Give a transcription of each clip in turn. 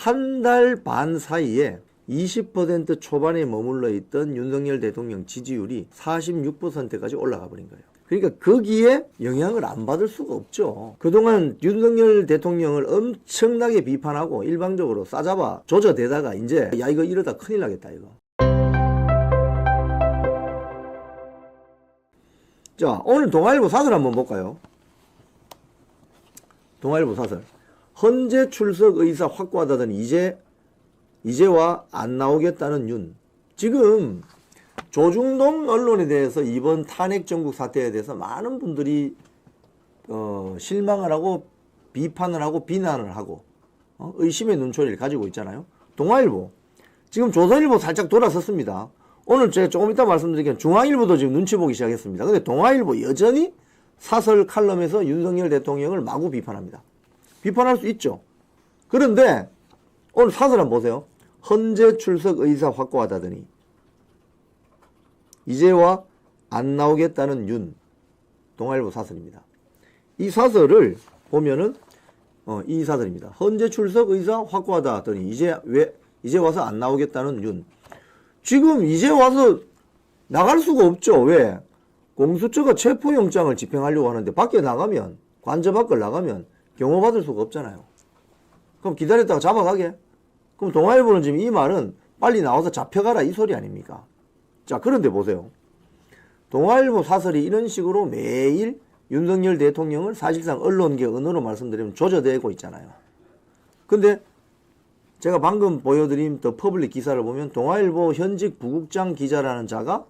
한 달 반 사이에 20% 초반에 머물러 있던 윤석열 대통령 지지율이 46%까지 올라가 버린 거예요. 그러니까 거기에 영향을 안 받을 수가 없죠. 그동안 윤석열 대통령을 엄청나게 비판하고 일방적으로 싸잡아 조져대다가 이제 야 이거 이러다 큰일 나겠다 이거. 자, 오늘 동아일보 사설 한번 볼까요? 동아일보 사설. 헌재 출석 의사 확고하다더니 이제와 안 나오겠다는 윤. 지금 조중동 언론에 대해서 이번 탄핵 정국 사태에 대해서 많은 분들이 실망을 하고 비판을 하고 비난을 하고 의심의 눈초리를 가지고 있잖아요. 동아일보. 지금 조선일보 살짝 돌아섰습니다. 오늘 제가 조금 이따 말씀드리겠지만 중앙일보도 지금 눈치 보기 시작했습니다. 근데 동아일보 여전히 사설 칼럼에서 윤석열 대통령을 마구 비판합니다. 비판할 수 있죠. 그런데 오늘 사설 한번 보세요. 헌재 출석 의사 확고하다더니 이제와 안 나오겠다는 윤. 동아일보 사설입니다. 이 사설을 보면은 이 사설입니다. 헌재 출석 의사 확고하다 하더니 이제 와서 안 나오겠다는 윤. 지금 이제 와서 나갈 수가 없죠. 왜? 공수처가 체포영장을 집행하려고 하는데 밖에 나가면 관저 밖을 나가면 경호받을 수가 없잖아요. 그럼 기다렸다가 잡아가게? 그럼 동아일보는 지금 이 말은 빨리 나와서 잡혀가라 이 소리 아닙니까? 자, 그런데 보세요. 동아일보 사설이 이런 식으로 매일 윤석열 대통령을 사실상 언론계 언어로 말씀드리면 조져대고 있잖아요. 근데 제가 방금 보여드린 더 퍼블릭 기사를 보면 동아일보 현직 부국장 기자라는 자가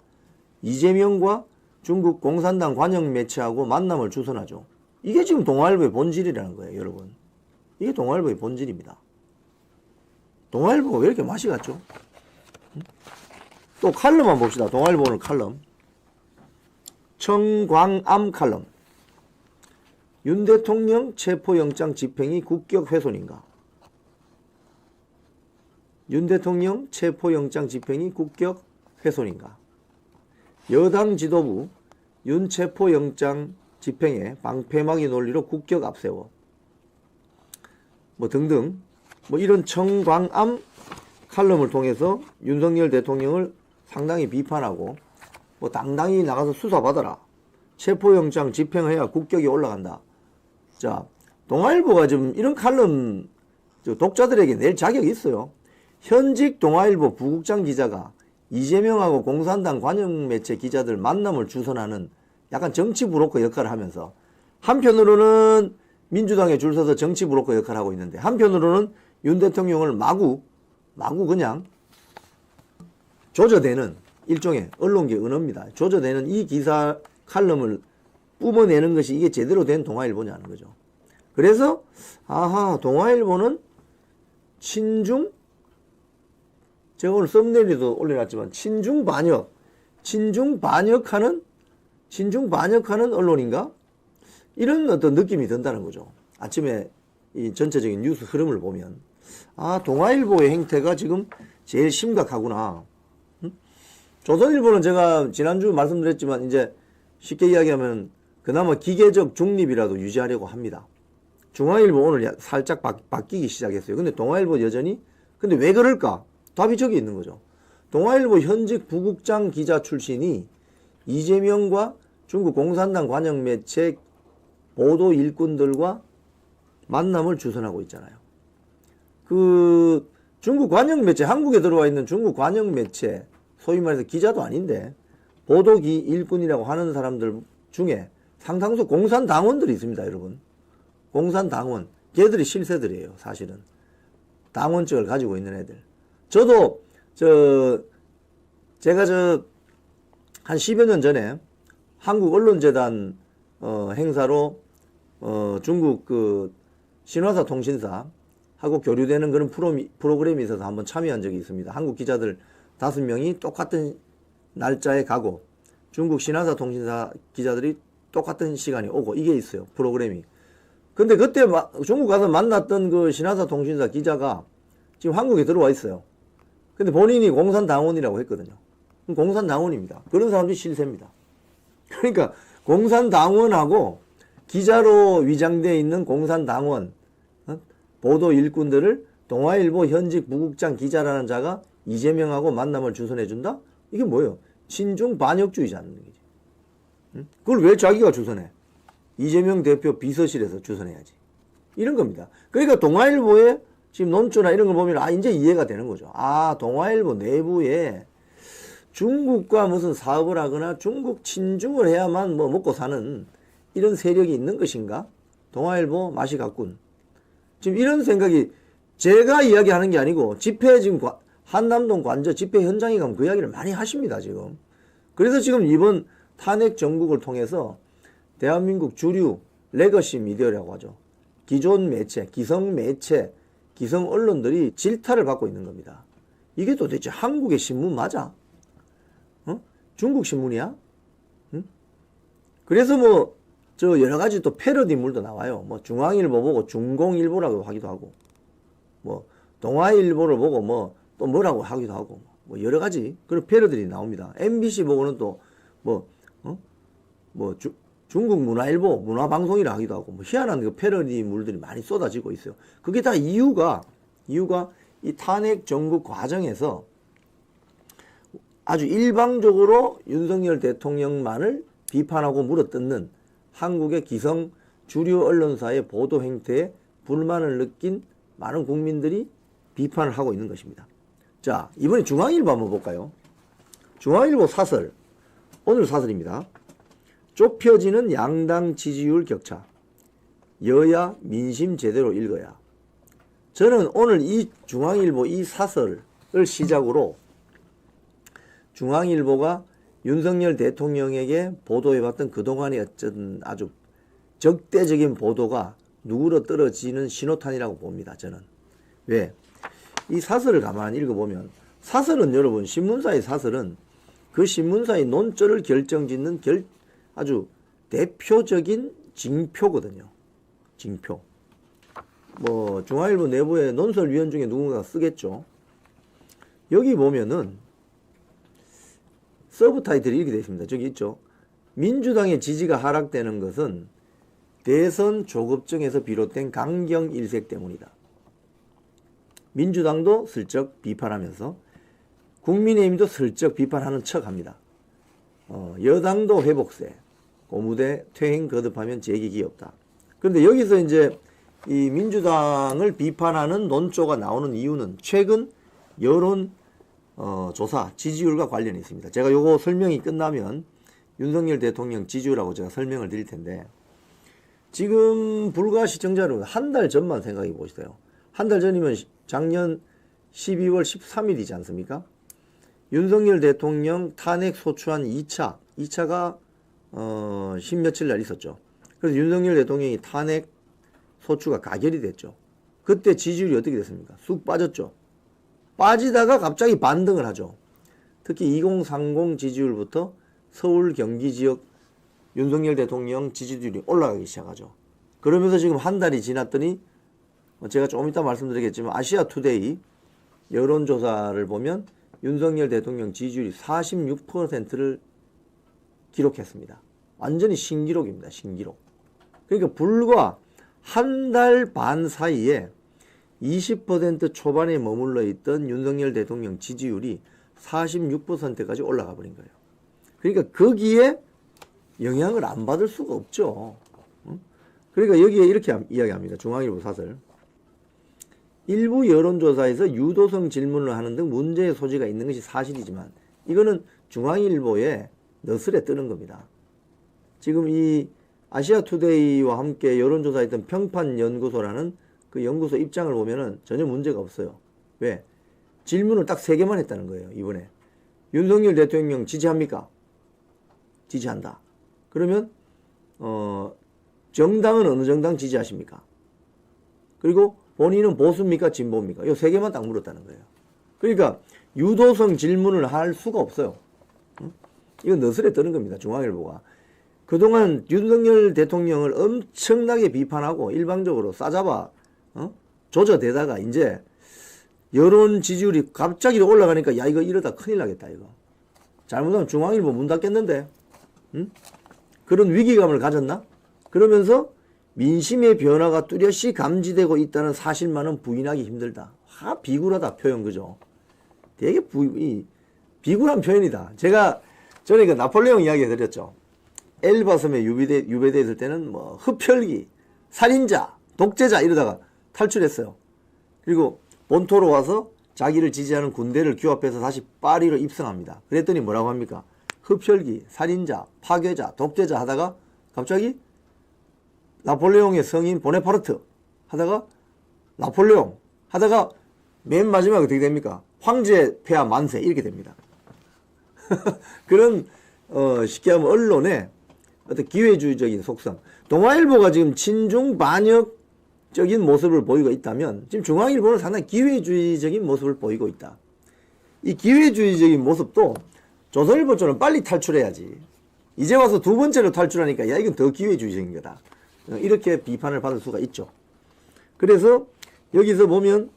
이재명과 중국 공산당 관영 매체하고 만남을 주선하죠. 이게 지금 동아일보의 본질이라는 거예요, 여러분. 이게 동아일보의 본질입니다. 동아일보가 왜 이렇게 맛이 갔죠? 또 칼럼만 봅시다. 동아일보 오늘 칼럼. 청광암 칼럼. 윤 대통령 체포영장 집행이 국격 훼손인가? 윤 대통령 체포영장 집행이 국격 훼손인가? 여당 지도부 윤 체포영장 집행에 방패막이 논리로 국격 앞세워. 뭐 등등. 뭐 이런 청광암 칼럼을 통해서 윤석열 대통령을 상당히 비판하고 뭐 당당히 나가서 수사받아라. 체포영장 집행해야 국격이 올라간다. 자, 동아일보가 지금 이런 칼럼 독자들에게 낼 자격이 있어요. 현직 동아일보 부국장 기자가 이재명하고 공산당 관영 매체 기자들 만남을 주선하는 약간 정치 브로커 역할을 하면서 한편으로는 민주당에 줄 서서 정치 브로커 역할을 하고 있는데 한편으로는 윤 대통령을 마구 그냥 조져대는 일종의 언론계 언어입니다. 조져대는 이 기사 칼럼을 뿜어내는 것이 이게 제대로 된 동아일보냐는 거죠. 그래서 아하, 동아일보는 친중, 제가 오늘 썸네일에도 올려놨지만 친중 반역하는 언론인가? 이런 어떤 느낌이 든다는 거죠. 아침에 이 전체적인 뉴스 흐름을 보면 아, 동아일보의 행태가 지금 제일 심각하구나. 조선일보는 제가 지난주 말씀드렸지만 이제 쉽게 이야기하면 그나마 기계적 중립이라도 유지하려고 합니다. 중앙일보 오늘 살짝 바뀌기 시작했어요. 근데 동아일보 여전히 근데 왜 그럴까? 답이 저기 있는 거죠. 동아일보 현직 부국장 기자 출신이 이재명과 중국 공산당 관영 매체 보도 일꾼들과 만남을 주선하고 있잖아요. 그 중국 관영 매체, 한국에 들어와 있는 중국 관영 매체, 소위 말해서 기자도 아닌데 보도기 일꾼이라고 하는 사람들 중에 상당수 공산당원들이 있습니다, 여러분. 공산당원. 걔들이 실세들이에요, 사실은. 당원증을 가지고 있는 애들. 저도 제가 한 10여 년 전에 한국 언론재단 행사로 중국 그 신화사 통신사하고 교류되는 그런 프로그램이 있어서 한번 참여한 적이 있습니다. 한국 기자들 5명이 똑같은 날짜에 가고 중국 신화사 통신사 기자들이 똑같은 시간에 오고 이게 있어요, 프로그램이. 근데 그때 중국 가서 만났던 그 신화사 통신사 기자가 지금 한국에 들어와 있어요. 근데 본인이 공산당원이라고 했거든요. 공산당원입니다. 그런 사람들이 실세입니다. 그러니까 공산당원하고 기자로 위장되어 있는 공산당원 보도 일꾼들을 동아일보 현직 부국장 기자라는 자가 이재명하고 만남을 주선해준다? 이게 뭐예요? 친중 반역주의자는 얘기지. 응? 그걸 왜 자기가 주선해? 이재명 대표 비서실에서 주선해야지. 이런 겁니다. 그러니까 동아일보의 지금 논조나 이런 걸 보면 이제 이해가 되는 거죠. 동아일보 내부에 중국과 무슨 사업을 하거나 중국 친중을 해야만 뭐 먹고 사는 이런 세력이 있는 것인가? 동아일보 맛이 갔군. 지금 이런 생각이 제가 이야기하는 게 아니고 집회 지금 한남동 관저 집회 현장에 가면 그 이야기를 많이 하십니다, 지금. 그래서 지금 이번 탄핵 정국을 통해서 대한민국 주류 레거시 미디어라고 하죠. 기존 매체, 기성 매체, 기성 언론들이 질타를 받고 있는 겁니다. 이게 도대체 한국의 신문 맞아? 중국 신문이야? 응? 그래서 뭐 저 여러 가지 또 패러디물도 나와요. 뭐 중앙일보 보고 중공일보라고 하기도 하고, 뭐 동아일보를 보고 뭐 또 뭐라고 하기도 하고, 뭐 여러 가지 그런 패러디들이 나옵니다. MBC 보고는 또 중국 문화일보, 문화방송이라 하기도 하고, 뭐 희한한 그 패러디물들이 많이 쏟아지고 있어요. 그게 다 이유가 이 탄핵 정국 과정에서 아주 일방적으로 윤석열 대통령만을 비판하고 물어뜯는 한국의 기성 주류 언론사의 보도 행태에 불만을 느낀 많은 국민들이 비판을 하고 있는 것입니다. 자, 이번에 중앙일보 한번 볼까요? 중앙일보 사설, 오늘 사설입니다. 좁혀지는 양당 지지율 격차, 여야 민심 제대로 읽어야. 저는 오늘 이 중앙일보 이 사설을 시작으로 중앙일보가 윤석열 대통령에게 보도해봤던 그동안의 어떤 아주 적대적인 보도가 누구로 떨어지는 신호탄이라고 봅니다. 저는. 왜? 이 사설을 가만히 읽어보면, 사설은 여러분, 신문사의 사설은 그 신문사의 논조를 결정짓는 아주 대표적인 징표거든요. 징표. 뭐 중앙일보 내부의 논설위원 중에 누군가가 쓰겠죠. 여기 보면은 서브 타이틀이 이렇게 되어 있습니다. 저기 있죠. 민주당의 지지가 하락되는 것은 대선 조급증에서 비롯된 강경 일색 때문이다. 민주당도 슬쩍 비판하면서 국민의힘도 슬쩍 비판하는 척합니다. 여당도 회복세, 고무대 퇴행 거듭하면 제기기 없다. 그런데 여기서 이제 이 민주당을 비판하는 논조가 나오는 이유는 최근 여론 조사 지지율과 관련이 있습니다. 제가 요거 설명이 끝나면 윤석열 대통령 지지율하고 제가 설명을 드릴 텐데, 지금 불과 시청자 여러분 한 달 전만 생각해 보시세요. 한 달 전이면 작년 12월 13일이지 않습니까? 윤석열 대통령 탄핵 소추안 2차가 10며칠 날 있었죠. 그래서 윤석열 대통령이 탄핵 소추가 가결이 됐죠. 그때 지지율이 어떻게 됐습니까? 쑥 빠졌죠. 빠지다가 갑자기 반등을 하죠. 특히 2030 지지율부터 서울 경기 지역 윤석열 대통령 지지율이 올라가기 시작하죠. 그러면서 지금 한 달이 지났더니 제가 조금 이따 말씀드리겠지만 아시아투데이 여론조사를 보면 윤석열 대통령 지지율이 46%를 기록했습니다. 완전히 신기록입니다. 신기록. 그러니까 불과 한 달 반 사이에 20% 초반에 머물러 있던 윤석열 대통령 지지율이 46%까지 올라가 버린 거예요. 그러니까 거기에 영향을 안 받을 수가 없죠. 그러니까 여기에 이렇게 이야기합니다. 중앙일보 사설. 일부 여론조사에서 유도성 질문을 하는 등 문제의 소지가 있는 것이 사실이지만 이거는 중앙일보에 너스레 뜨는 겁니다. 지금 이 아시아투데이와 함께 여론조사했던 평판연구소라는 그 연구소 입장을 보면은 전혀 문제가 없어요. 왜? 질문을 딱 3개만 했다는 거예요. 이번에. 윤석열 대통령 지지합니까? 지지한다. 그러면 정당은 어느 정당 지지하십니까? 그리고 본인은 보수입니까? 진보입니까? 이 3개만 딱 물었다는 거예요. 그러니까 유도성 질문을 할 수가 없어요. 이건 너스레 뜨는 겁니다. 중앙일보가. 그동안 윤석열 대통령을 엄청나게 비판하고 일방적으로 싸잡아 조져대다가 이제 여론 지지율이 갑자기 올라가니까 야 이거 이러다 큰일 나겠다 이거. 잘못하면 중앙일보 문 닫겠는데. 그런 위기감을 가졌나? 그러면서 민심의 변화가 뚜렷이 감지되고 있다는 사실만은 부인하기 힘들다. 비굴하다 표현, 그죠? 되게 비굴한 표현이다. 전에 그 나폴레옹 이야기 드렸죠. 엘바섬에 유배돼 있을 때는 뭐 흡혈귀, 살인자, 독재자 이러다가 탈출했어요. 그리고 본토로 와서 자기를 지지하는 군대를 규합해서 다시 파리로 입성합니다. 그랬더니 뭐라고 합니까? 흡혈귀, 살인자, 파괴자, 독재자 하다가 갑자기 나폴레옹의 성인 보네파르트 하다가 나폴레옹 하다가 맨 마지막에 어떻게 됩니까? 황제 폐하 만세 이렇게 됩니다. 그런 쉽게 하면 언론의 어떤 기회주의적인 속성. 동아일보가 지금 친중 반역적인 모습을 보이고 있다면 지금 중앙일보는 상당히 기회주의적인 모습을 보이고 있다. 이 기회주의적인 모습도 조선일보처럼 빨리 탈출해야지. 이제 와서 두 번째로 탈출하니까 야 이건 더 기회주의적인 거다. 이렇게 비판을 받을 수가 있죠. 그래서 여기서 보면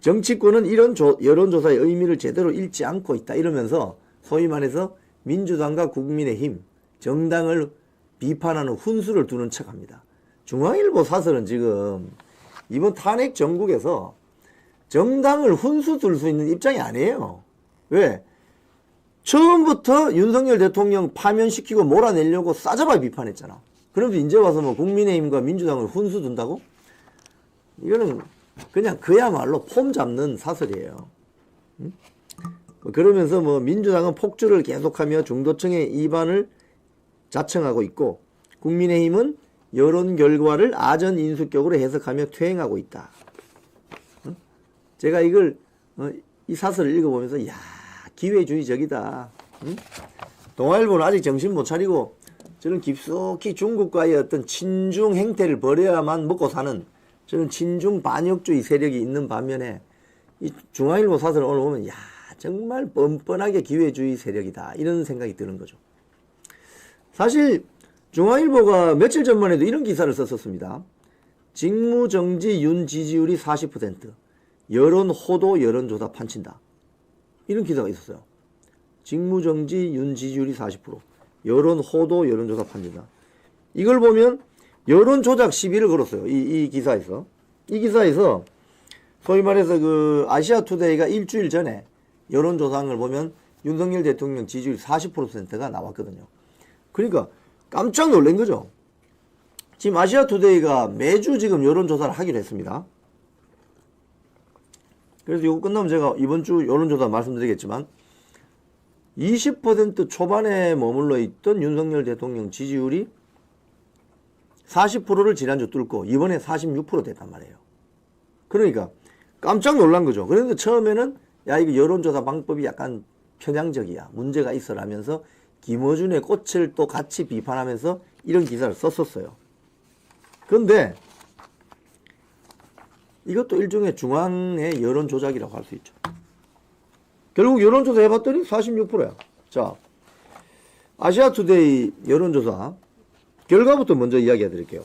정치권은 이런 여론조사의 의미를 제대로 읽지 않고 있다 이러면서 소위 말해서 민주당과 국민의힘 정당을 비판하는 훈수를 두는 척합니다. 중앙일보 사설은 지금 이번 탄핵 정국에서 정당을 훈수 둘 수 있는 입장이 아니에요. 왜? 처음부터 윤석열 대통령 파면시키고 몰아내려고 싸잡아 비판했잖아. 그러면서 이제 와서 뭐 국민의힘과 민주당을 훈수 둔다고? 이거는 그냥 그야말로 폼 잡는 사설이에요. 응? 그러면서 뭐 민주당은 폭주를 계속하며 중도층의 이반을 자청하고 있고 국민의힘은 여론 결과를 아전 인수격으로 해석하며 퇴행하고 있다. 응? 제가 이걸 이 사설을 읽어보면서 야 기회주의적이다. 응? 동아일보는 아직 정신 못 차리고 저는 깊숙이 중국과의 어떤 친중 행태를 벌여야만 먹고 사는 저는 친중 반역주의 세력이 있는 반면에 이 중앙일보 사설을 오늘 보면 야 정말 뻔뻔하게 기회주의 세력이다 이런 생각이 드는 거죠. 사실 중앙일보가 며칠 전만 해도 이런 기사를 썼었습니다. 직무정지 윤 지지율이 40%, 여론 호도 여론조사 판친다. 이런 기사가 있었어요. 직무정지 윤 지지율이 40%, 여론 호도 여론조사 판친다. 이걸 보면 여론조작 시비를 걸었어요. 이 기사에서. 이 기사에서 소위 말해서 그 아시아투데이가 일주일 전에 여론조사한 걸 보면 윤석열 대통령 지지율 40%가 나왔거든요. 그러니까 깜짝 놀란 거죠. 지금 아시아투데이가 매주 지금 여론조사를 하기로 했습니다. 그래서 이거 끝나면 제가 이번 주 여론조사 말씀드리겠지만 20% 초반에 머물러 있던 윤석열 대통령 지지율이 40%를 지난주 뚫고 이번에 46% 됐단 말이에요. 그러니까 깜짝 놀란 거죠. 그런데 처음에는 야 이거 여론조사 방법이 약간 편향적이야. 문제가 있어라면서 김어준의 꽃을 또 같이 비판하면서 이런 기사를 썼었어요. 그런데 이것도 일종의 중앙의 여론조작이라고 할 수 있죠. 결국 여론조사 해봤더니 46%야. 자, 아시아투데이 여론조사 결과부터 먼저 이야기해 드릴게요.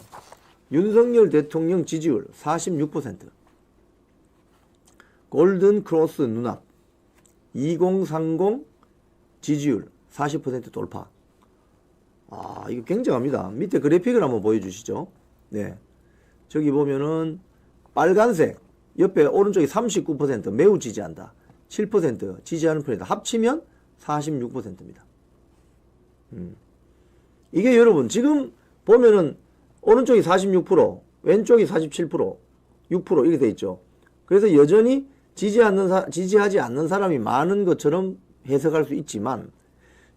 윤석열 대통령 지지율 46%, 골든 크로스 눈앞 2030 지지율 40% 돌파. 아, 이거 굉장합니다. 밑에 그래픽을 한번 보여주시죠. 네. 저기 보면은 빨간색, 옆에 오른쪽이 39% 매우 지지한다. 7% 지지하는 편이다. 합치면 46%입니다. 이게 여러분 지금 보면은 오른쪽이 46%, 왼쪽이 47%, 6% 이렇게 돼 있죠. 그래서 여전히 지지하지 않는 사람이 많은 것처럼 해석할 수 있지만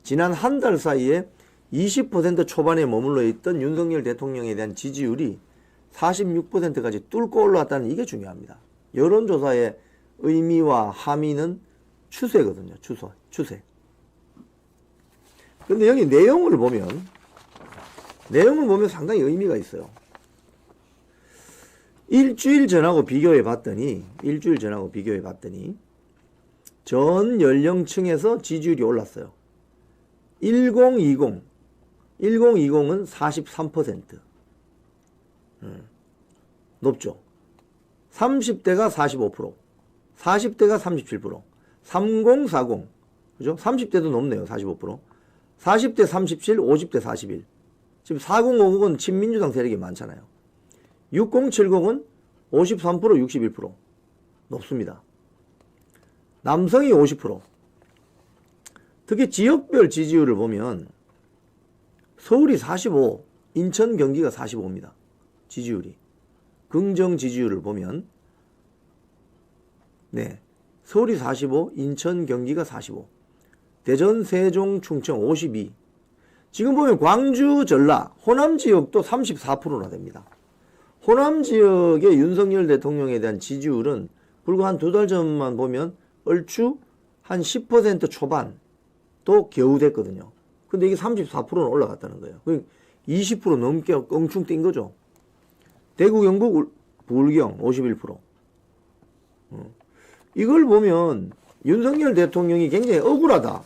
지난 한 달 사이에 20% 초반에 머물러 있던 윤석열 대통령에 대한 지지율이 46%까지 뚫고 올라왔다는 이게 중요합니다. 여론조사의 의미와 함의는 추세거든요. 추세. 그런데 여기 내용을 보면 상당히 의미가 있어요. 일주일 전하고 비교해 봤더니 전 연령층에서 지지율이 올랐어요. 1020은 43%. 높죠. 30대가 45%, 40대가 37%, 3040, 그죠? 30대도 높네요. 45%. 40대 37, 50대 41. 지금 4050은 친민주당 세력이 많잖아요. 6070은 53%, 61%. 높습니다. 남성이 50%. 특히 지역별 지지율을 보면 서울이 45, 인천, 경기가 45입니다. 지지율이. 긍정 지지율을 보면 네, 서울이 45, 인천, 경기가 45, 대전, 세종, 충청 52. 지금 보면 광주, 전라, 호남 지역도 34%나 됩니다. 호남 지역의 윤석열 대통령에 대한 지지율은 불과 한 2달 전만 보면 얼추 한 10% 초반 또 겨우 됐거든요. 근데 이게 34%는 올라갔다는 거예요. 20% 넘게 껑충 뛴 거죠. 대구, 경북, 부울경 51%. 이걸 보면 윤석열 대통령이 굉장히 억울하다.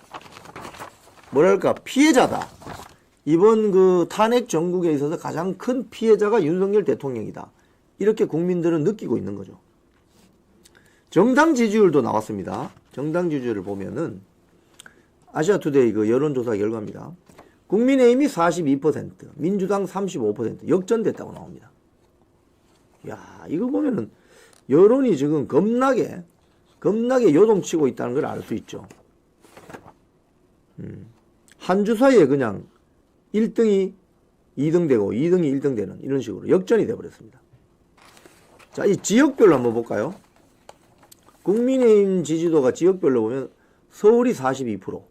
뭐랄까, 피해자다. 이번 그 탄핵 정국에 있어서 가장 큰 피해자가 윤석열 대통령이다. 이렇게 국민들은 느끼고 있는 거죠. 정당 지지율도 나왔습니다. 정당 지지율을 보면은 아시아투데이 그 여론조사 결과입니다. 국민의힘이 42%, 민주당 35% 역전됐다고 나옵니다. 야, 이거 보면은 여론이 지금 겁나게 요동치고 있다는 걸 알 수 있죠. 한 주 사이에 그냥 1등이 2등 되고 2등이 1등 되는 이런 식으로 역전이 돼버렸습니다. 자, 이 지역별로 한번 볼까요? 국민의힘 지지도가 지역별로 보면 서울이 42%.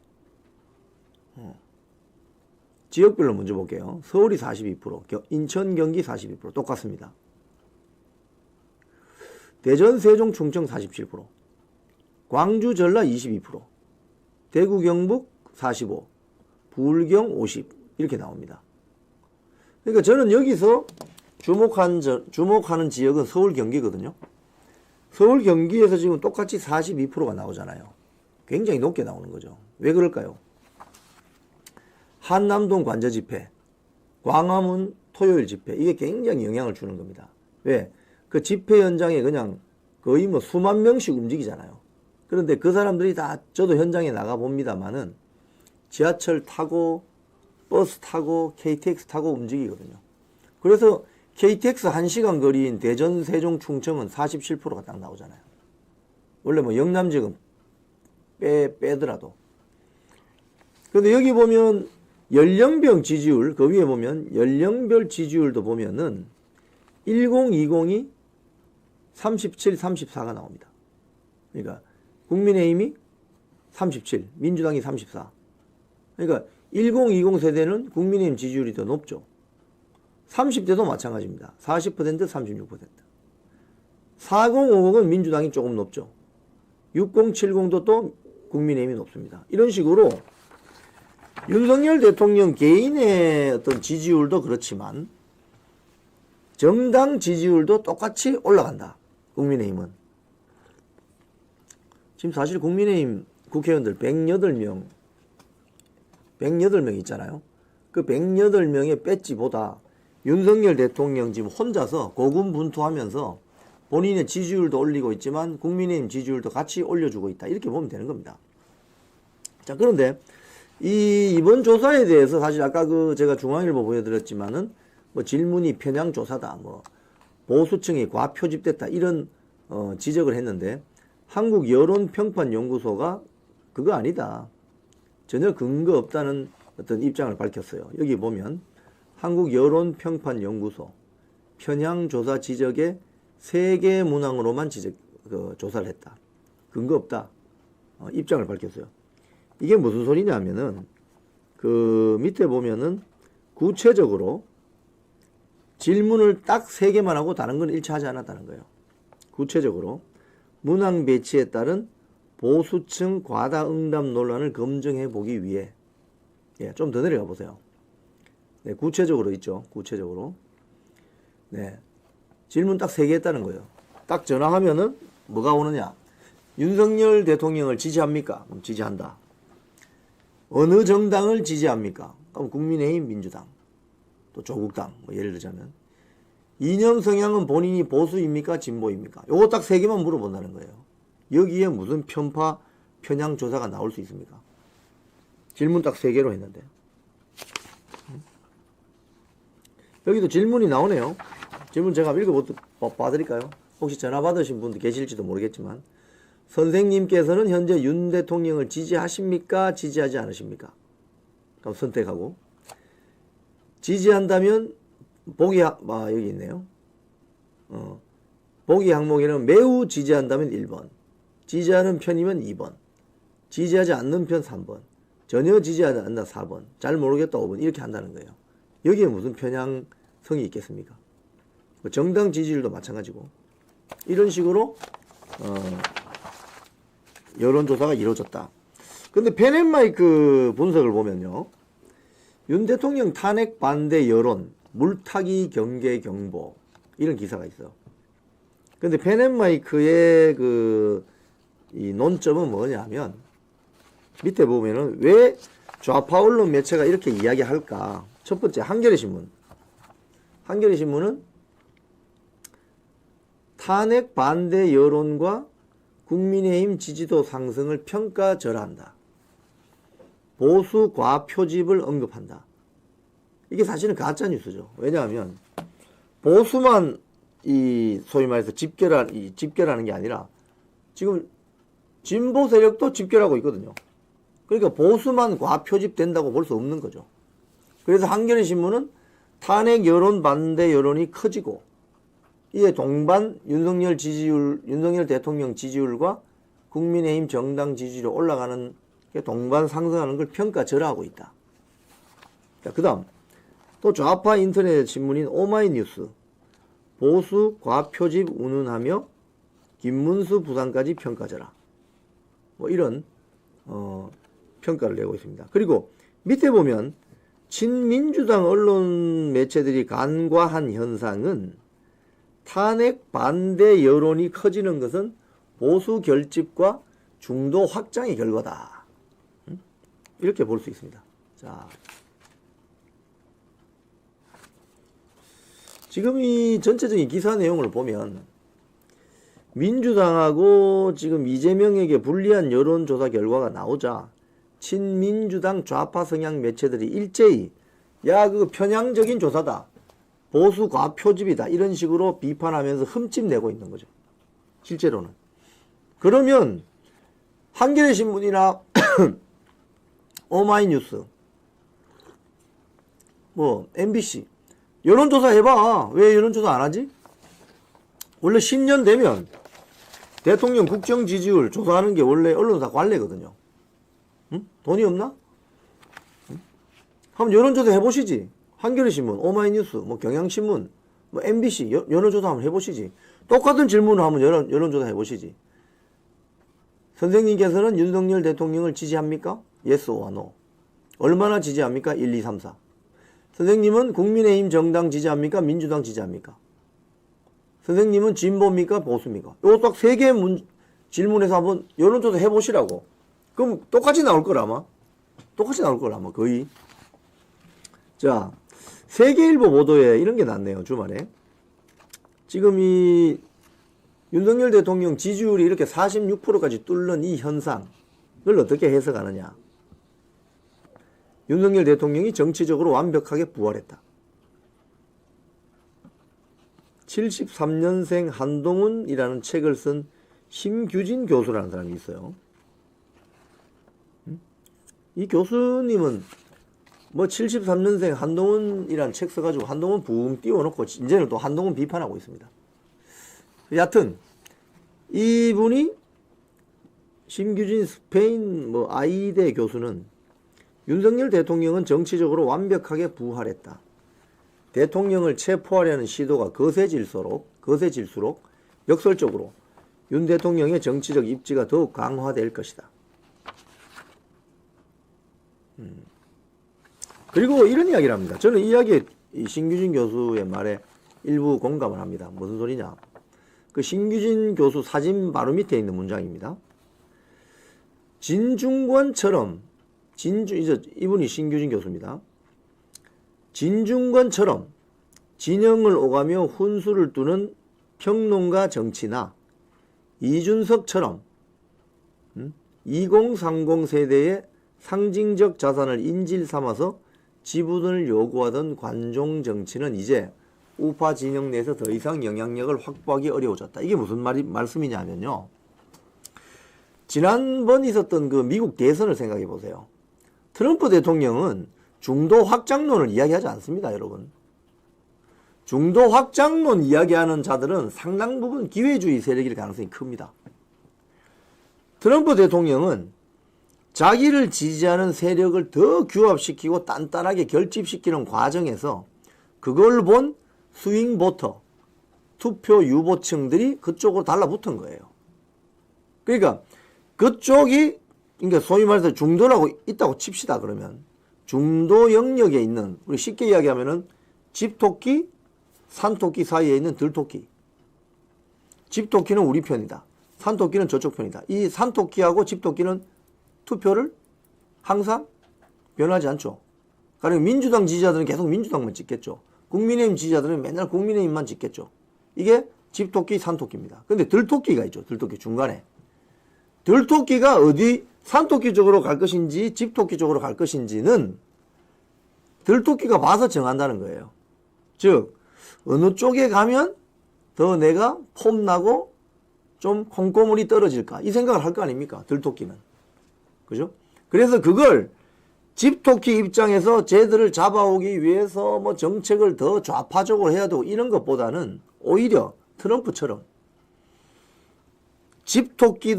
지역별로 먼저 볼게요. 서울이 42%, 인천, 경기 42%. 똑같습니다. 대전, 세종, 충청 47%, 광주, 전라 22%, 대구, 경북 45%, 부울경 50% 이렇게 나옵니다. 그러니까 저는 여기서 주목하는 지역은 서울, 경기거든요. 서울, 경기에서 지금 똑같이 42%가 나오잖아요. 굉장히 높게 나오는 거죠. 왜 그럴까요? 한남동 관저 집회, 광화문 토요일 집회, 이게 굉장히 영향을 주는 겁니다. 왜? 그 집회 현장에 그냥 거의 뭐 수만 명씩 움직이잖아요. 그런데 그 사람들이 다, 저도 현장에 나가 봅니다만은 지하철 타고 버스 타고 KTX 타고 움직이거든요. 그래서 KTX 1시간 거리인 대전, 세종, 충청은 47%가 딱 나오잖아요. 원래 뭐 영남 지역은 빼더라도. 그런데 여기 보면 연령별 지지율, 그 위에 보면 연령별 지지율도 보면은 1020이 37, 34가 나옵니다. 그러니까 국민의힘이 37, 민주당이 34. 그러니까 1020 세대는 국민의힘 지지율이 더 높죠. 30대도 마찬가지입니다. 40%, 36%. 4050은 민주당이 조금 높죠. 6070도 또 국민의힘이 높습니다. 이런 식으로 윤석열 대통령 개인의 어떤 지지율도 그렇지만 정당 지지율도 똑같이 올라간다. 국민의힘은. 지금 사실 국민의힘 국회의원들 108명 있잖아요. 그 108명의 배지보다 윤석열 대통령 지금 혼자서 고군분투하면서 본인의 지지율도 올리고 있지만 국민의힘 지지율도 같이 올려주고 있다. 이렇게 보면 되는 겁니다. 자, 그런데 이번 조사에 대해서 사실 아까 제가 중앙일보 보여드렸지만은 뭐 질문이 편향 조사다, 뭐 보수층이 과표집됐다 이런 지적을 했는데 한국 여론평판연구소가 그거 아니다. 전혀 근거 없다는 어떤 입장을 밝혔어요. 여기 보면 한국 여론평판연구소 편향조사 지적에 3개 문항으로만 조사를 했다. 근거 없다. 입장을 밝혔어요. 이게 무슨 소리냐 하면은 그 밑에 보면은 구체적으로 질문을 딱 3개만 하고 다른 건 일치하지 않았다는 거예요. 구체적으로 문항 배치에 따른 보수층 과다 응답 논란을 검증해 보기 위해, 예, 좀 더 내려가 보세요. 네, 구체적으로 있죠. 구체적으로. 네. 질문 딱 3개 했다는 거예요. 딱 전화하면은 뭐가 오느냐? 윤석열 대통령을 지지합니까? 그럼 지지한다. 어느 정당을 지지합니까? 그럼 국민의힘, 민주당, 또 조국당, 뭐 예를 들자면. 이념 성향은 본인이 보수입니까? 진보입니까? 요거 딱 3개만 물어본다는 거예요. 여기에 무슨 편향 조사가 나올 수 있습니까? 질문 딱 3개로 했는데. 여기도 질문이 나오네요. 질문 제가 봐드릴까요? 혹시 전화 받으신 분도 계실지도 모르겠지만 선생님께서는 현재 윤 대통령을 지지하십니까? 지지하지 않으십니까? 그럼 선택하고 지지한다면 보기 여기 있네요. 보기 항목에는 매우 지지한다면 1번, 지지하는 편이면 2번, 지지하지 않는 편 3번, 전혀 지지하지 않는다 4번, 잘 모르겠다 5번 이렇게 한다는 거예요. 여기에 무슨 편향성이 있겠습니까? 정당 지지율도 마찬가지고 이런 식으로 여론조사가 이루어졌다. 근데 펜앤마이크 분석을 보면요, 윤 대통령 탄핵 반대 여론 물타기 경계 경보 이런 기사가 있어요. 근데 펜앤마이크의 이 논점은 뭐냐면 밑에 보면은 왜 좌파 언론 매체가 이렇게 이야기할까? 첫 번째 한겨레 신문. 한겨레 신문은 탄핵 반대 여론과 국민의힘 지지도 상승을 평가절하한다. 보수 과표집을 언급한다. 이게 사실은 가짜뉴스죠. 왜냐하면 보수만 소위 말해서 집결하는 게 아니라 지금 진보 세력도 집결하고 있거든요. 그러니까 보수만 과표집 된다고 볼 수 없는 거죠. 그래서 한겨레 신문은 탄핵 여론 반대 여론이 커지고 이에 동반 윤석열 대통령 지지율과 국민의힘 정당 지지율이 올라가는 동반 상승하는 걸 평가절하하고 있다. 그 다음 또 좌파 인터넷 신문인 오마이뉴스 보수 과표집 운운하며 김문수 부상까지 평가절하 뭐 이런 평가를 내고 있습니다. 그리고 밑에 보면 친민주당 언론 매체들이 간과한 현상은 탄핵 반대 여론이 커지는 것은 보수 결집과 중도 확장의 결과다. 이렇게 볼 수 있습니다. 자, 지금 이 전체적인 기사 내용을 보면 민주당하고 지금 이재명에게 불리한 여론조사 결과가 나오자 친민주당 좌파 성향 매체들이 일제히 야, 그거 편향적인 조사다. 보수 과표집이다. 이런 식으로 비판하면서 흠집 내고 있는 거죠. 실제로는. 그러면 한겨레 신문이나 오마이뉴스, 뭐 MBC 여론조사 해봐. 왜 여론조사 안 하지? 원래 10년 되면 대통령 국정 지지율 조사하는 게 원래 언론사 관례거든요. 응? 돈이 없나? 응? 한번 여론조사 해보시지. 한겨레신문, 오마이뉴스, 뭐 경향신문, 뭐 MBC 여론조사 한번 해보시지. 똑같은 질문을 한번 여론조사 해보시지. 선생님께서는 윤석열 대통령을 지지합니까? Yes or no. 얼마나 지지합니까? 1, 2, 3, 4. 선생님은 국민의힘 정당 지지합니까? 민주당 지지합니까? 선생님은 진보입니까? 보수입니까? 요 딱 세 개의 질문에서 한번 여론조사 해보시라고. 그럼 똑같이 나올 걸 아마. 똑같이 나올 걸 아마 거의. 자, 세계일보 보도에 이런 게 났네요. 주말에. 지금 이 윤석열 대통령 지지율이 이렇게 46%까지 뚫는 이 현상을 어떻게 해석하느냐. 윤석열 대통령이 정치적으로 완벽하게 부활했다. 73년생 한동훈이라는 책을 쓴 심규진 교수라는 사람이 있어요. 이 교수님은 뭐 73년생 한동훈이라는 책 써가지고 한동훈 붕 띄워놓고 이제는 또 한동훈 비판하고 있습니다. 여하튼 이분이 심규진 스페인 뭐 아이대 교수는 윤석열 대통령은 정치적으로 완벽하게 부활했다. 대통령을 체포하려는 시도가 거세질수록 역설적으로 윤 대통령의 정치적 입지가 더욱 강화될 것이다. 그리고 이런 이야기를 합니다. 저는 이 이야기에 이 신규진 교수의 말에 일부 공감을 합니다. 무슨 소리냐. 그 신규진 교수 사진 바로 밑에 있는 문장입니다. 진중권처럼 이분이 신규진 교수입니다. 진중권처럼 진영을 오가며 훈수를 두는 평론가 정치나 이준석처럼 2030 세대의 상징적 자산을 인질 삼아서 지분을 요구하던 관종 정치는 이제 우파 진영 내에서 더 이상 영향력을 확보하기 어려워졌다. 이게 무슨 말씀이냐면요. 지난번 있었던 그 미국 대선을 생각해 보세요. 트럼프 대통령은 중도 확장론을 이야기하지 않습니다, 여러분. 중도 확장론 이야기하는 자들은 상당 부분 기회주의 세력일 가능성이 큽니다. 트럼프 대통령은 자기를 지지하는 세력을 더 규합시키고 단단하게 결집시키는 과정에서 그걸 본 스윙 보터, 투표 유보층들이 그쪽으로 달라붙은 거예요. 그러니까 그쪽이, 그러니까 소위 말해서 중도라고 있다고 칩시다. 그러면 중도 영역에 있는, 우리 쉽게 이야기하면은 집토끼, 산토끼 사이에 있는 들토끼. 집토끼는 우리 편이다. 산토끼는 저쪽 편이다. 이 산토끼하고 집토끼는 투표를 항상 변하지 않죠. 그러니까 민주당 지지자들은 계속 민주당만 찍겠죠. 국민의힘 지지자들은 맨날 국민의힘만 찍겠죠. 이게 집토끼, 산토끼입니다. 근데 들토끼가 있죠. 들토끼 중간에. 들토끼가 어디 산토끼 쪽으로 갈 것인지 집토끼 쪽으로 갈 것인지는 들토끼가 봐서 정한다는 거예요. 즉 어느 쪽에 가면 더 내가 폼나고 좀 콩고물이 떨어질까 이 생각을 할 거 아닙니까? 들토끼는. 그죠? 그래서 그걸 집토끼 입장에서 쟤들을 잡아오기 위해서 뭐 정책을 더 좌파적으로 해야 되고 이런 것보다는 오히려 트럼프처럼 집토끼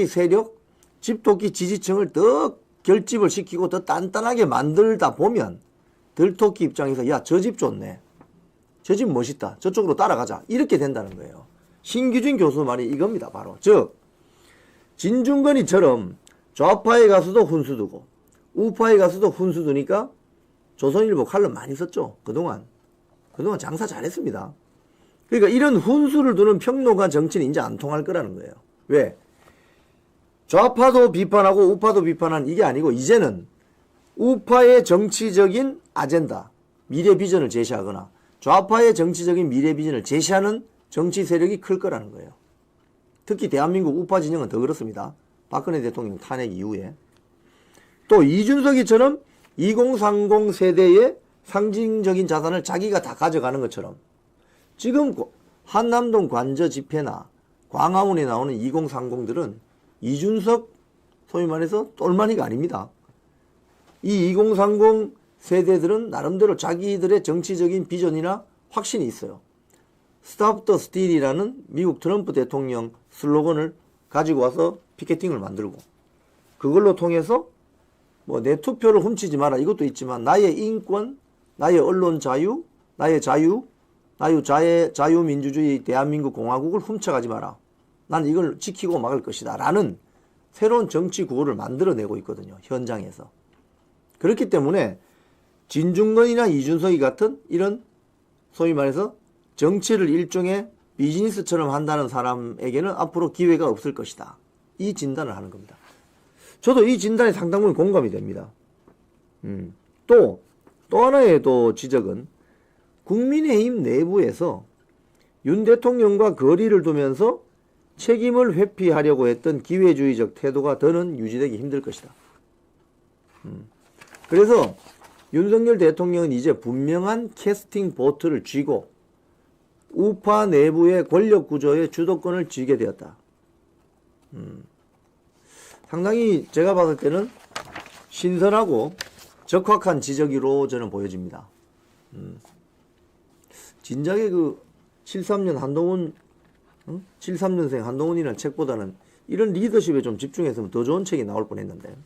세력, 집토끼 지지층을 더 결집을 시키고 더 단단하게 만들다 보면 들토끼 입장에서 야, 저 집 좋네. 저 집 멋있다. 저쪽으로 따라가자. 이렇게 된다는 거예요. 신규진 교수 말이 이겁니다. 바로. 즉 진중권이처럼 좌파에 가서도 훈수두고 우파에 가서도 훈수두니까 조선일보 칼럼 많이 썼죠. 그동안 장사 잘했습니다. 그러니까 이런 훈수를 두는 평론가 정치는 이제 안 통할 거라는 거예요. 왜? 좌파도 비판하고 우파도 비판한 이게 아니고 이제는 우파의 정치적인 아젠다, 미래 비전을 제시하거나 좌파의 정치적인 미래 비전을 제시하는 정치 세력이 클 거라는 거예요. 특히 대한민국 우파 진영은 더 그렇습니다. 박근혜 대통령 탄핵 이후에. 또 이준석이처럼 2030 세대의 상징적인 자산을 자기가 다 가져가는 것처럼 지금 한남동 관저 집회나 광화문에 나오는 2030들은 이준석 소위 말해서 똘마니가 아닙니다. 이 2030 세대들은 나름대로 자기들의 정치적인 비전이나 확신이 있어요. Stop the Steal이라는 미국 트럼프 대통령 슬로건을 가지고 와서 피켓팅을 만들고 그걸로 통해서 뭐 내 투표를 훔치지 마라 이것도 있지만 나의 인권, 나의 언론 자유, 나의 자유민주주의 대한민국 공화국을 훔쳐가지 마라. 난 이걸 지키고 막을 것이다. 라는 새로운 정치 구호를 만들어내고 있거든요. 현장에서. 그렇기 때문에 진중권이나 이준석이 같은 이런 소위 말해서 정치를 일종의 비즈니스처럼 한다는 사람에게는 앞으로 기회가 없을 것이다. 이 진단을 하는 겁니다. 저도 이 진단에 상당 부분 공감이 됩니다. 또 하나의 또 지적은 국민의힘 내부에서 윤 대통령과 거리를 두면서 책임을 회피하려고 했던 기회주의적 태도가 더는 유지되기 힘들 것이다. 그래서 윤석열 대통령은 이제 분명한 캐스팅 보트를 쥐고 우파 내부의 권력 구조의 주도권을 쥐게 되었다. 상당히 제가 봤을 때는 신선하고 적확한 지적으로 저는 보여집니다. 진작에 그 73년 한동훈 73년생 한동훈이라는 책보다는 이런 리더십에 좀 집중했으면 더 좋은 책이 나올 뻔했는데